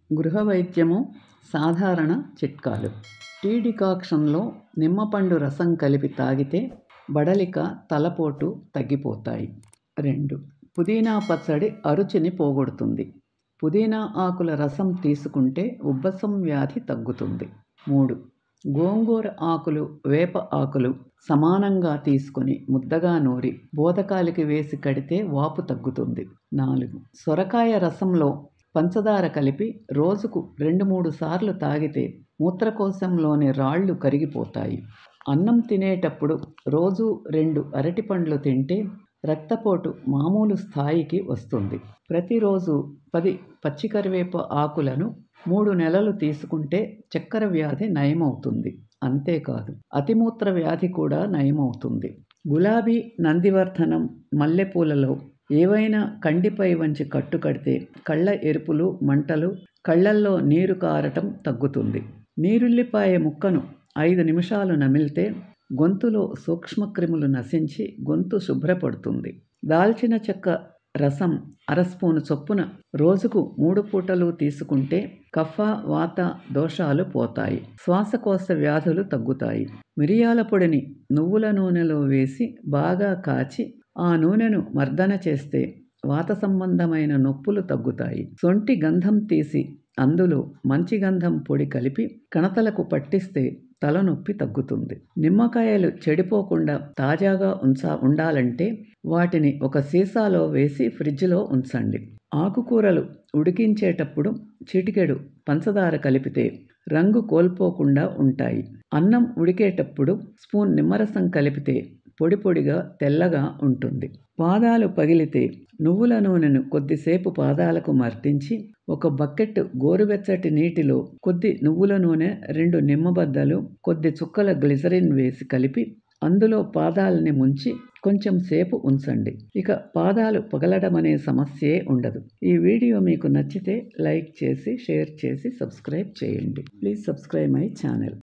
గృహ వైద్యము సాధారణ చిట్కాలు. టీ డికాక్షన్లో నిమ్మపండు రసం కలిపి తాగితే బడలిక, తలపోటు తగ్గిపోతాయి. 2. పుదీనా పచ్చడి అరుచిని పోగొడుతుంది. పుదీనా ఆకుల రసం తీసుకుంటే ఉబ్బసం వ్యాధి తగ్గుతుంది. 3. గోంగూర ఆకులు, వేప ఆకులు సమానంగా తీసుకొని ముద్దగా నూరి బోదకాలికి వేసి కడితే వాపు తగ్గుతుంది. 4. సొరకాయ రసంలో పంచదార కలిపి రోజుకు 2-3 సార్లు తాగితే మూత్రకోశంలోని రాళ్ళు కరిగిపోతాయి. అన్నం తినేటప్పుడు రోజు 2 అరటిపండ్లు తింటే రక్తపోటు మామూలు స్థాయికి వస్తుంది. ప్రతిరోజు 10 పచ్చికరివేప ఆకులను 3 నెలలు తీసుకుంటే చక్కెర వ్యాధి నయమవుతుంది. అంతేకాదు, అతిమూత్ర వ్యాధి కూడా నయమవుతుంది. గులాబీ, నందివర్ధనం, మల్లెపూలలో ఏవైనా కండిపై వంచి కట్టు కడితే కళ్ళ ఎరుపులు, మంటలు, కళ్ళల్లో నీరు కారటం తగ్గుతుంది. నీరుల్లిపాయ ముక్కను 5 నిమిషాలు నమిలితే గొంతులో సూక్ష్మక్రిములు నశించి గొంతు శుభ్రపడుతుంది. దాల్చిన చెక్క రసం 1/2 స్పూను చొప్పున రోజుకు 3 పూటలు తీసుకుంటే కఫ, వాత దోషాలు పోతాయి. శ్వాసకోశ వ్యాధులు తగ్గుతాయి. మిరియాల పొడిని నువ్వుల నూనెలో వేసి బాగా కాచి ఆ నూనెను మర్దన చేస్తే వాత సంబంధమైన నొప్పులు తగ్గుతాయి. సొంటి గంధం తీసి అందులో మంచి గంధం పొడి కలిపి కణతలకు పట్టిస్తే తలనొప్పి తగ్గుతుంది. నిమ్మకాయలు చెడిపోకుండా తాజాగా ఉండాలంటే వాటిని ఒక సీసాలో వేసి ఫ్రిడ్జ్లో ఉంచండి. ఆకుకూరలు ఉడికించేటప్పుడు చిటికెడు పంచదార కలిపితే రంగు కోల్పోకుండా ఉంటాయి. అన్నం ఉడికేటప్పుడు స్పూన్ నిమ్మరసం కలిపితే పొడి పొడిగా తెల్లగా ఉంటుంది. పాదాలు పగిలితే నువ్వుల నూనెను కొద్దిసేపు పాదాలకు మర్తించి ఒక బకెట్ గోరువెచ్చటి నీటిలో కొద్ది నువ్వుల నూనె, 2 నిమ్మబద్దలు, కొద్ది చుక్కల గ్లిజరిన్ వేసి కలిపి అందులో పాదాలని ముంచి కొంచెం సేపు ఉంచండి. ఇక పాదాలు పగలడం అనే సమస్యే ఉండదు. ఈ వీడియో మీకు నచ్చితే లైక్ చేసి, షేర్ చేసి, సబ్స్క్రైబ్ చేయండి. Please subscribe my channel.